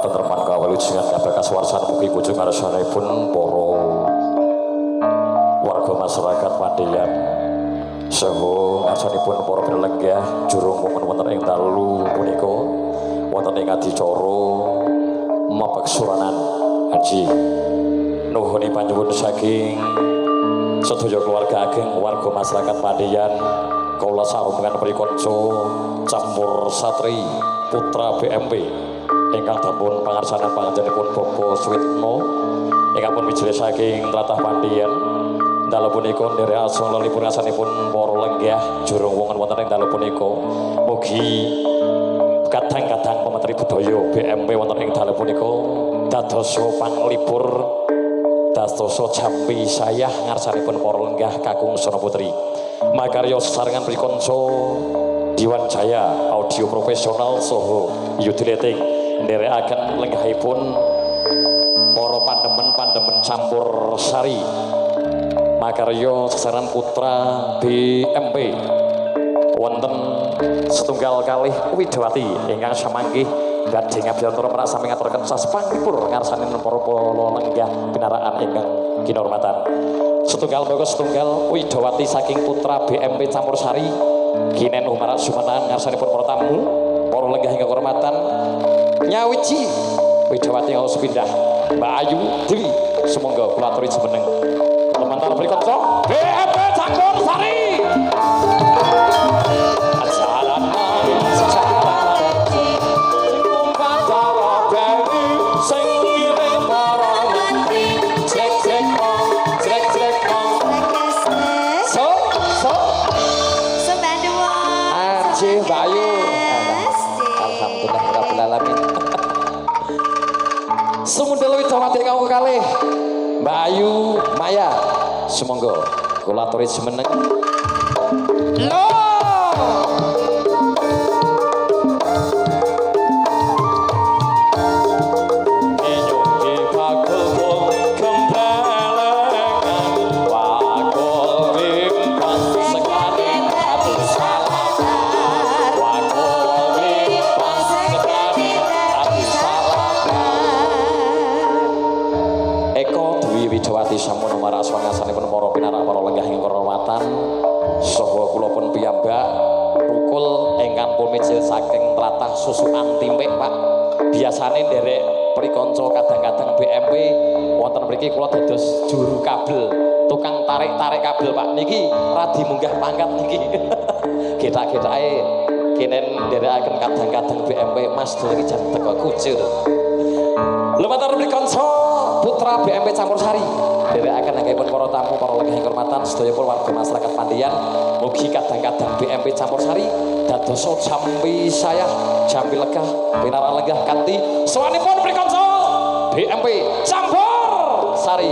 katentreman kawelujengan kabeh kasuwarsan mugi bujung ngarsanipun para warga masyarakat Pandian saha ngarsanipun para pilenggah jurung wonten ing dalu punika wonten ing adicara mapeksuranan haji nuhun panjenengan saking sedaya keluarga ageng warga masyarakat Pandian kula sarungan prikanca campur satri putra BMP ingkang dipun pangarsanan panjenenganipun Bapak Suwitno ingkang pun bijile saking tlatah Pandian dalu punika nderek asung lelipun asanipun para lenggah jurung wonten ing dalu punika mugi kadang-kadang pemetri budaya BMP wonten ing dalu punika dadosa panglipur dadosa jampi sayah ngarsanipun para lenggah kakung Sona Putri makarya sesarengan prikanca Diwan Jaya audio profesional soho yudileting nderekaken lenggahipun para pandemen campur sari makarya sesarengan putra BMP wonten setunggal kalih Widawati ingkang samanggih badhe ngabiyantara merasa mengaturaken saspangipur ngarsanipun para lenggah pinaraan ingkang kinurmatan setunggal bagus setunggal Widawati saking putra BMP campur sari kinen umarat sumenang ngarsanipun para tamu para lenggah ingkang kehormatan nyawiji Widawati ngaos pindah Mbak Ayu Dewi sumangga kula aturi jumeneng teman-teman prikanca BMP campur sari Widawati kau kalih Mbak Ayu Maya semonggo kula aturi jumeneng lho sampun maraswang asanipun para pinarak para lenggah ing kehormatan saha kula pun piyambak rukul ingkang pun mijil saking tlatah Susukan Timpik Pak biasane nderek prikanca kadang-kadang BMP wonten mriki kula dados juru kabel tukang tarik-tarik kabel Pak niki radi munggah pangkat niki getak-getake kenen nderekaken kadang-kadang BMP Mas Dul iki jan teko kucur lumatar prikanca putra BMP campur sari nderekaken anggenipun para tamu para lenggah ing kehormatan sedaya warga masyarakat Pandian mugi kadang-kadang BMP campur sari dadosa jampi sayah jampi legah pinara lenggah kanthi sawanipun prikanca BMP campur sari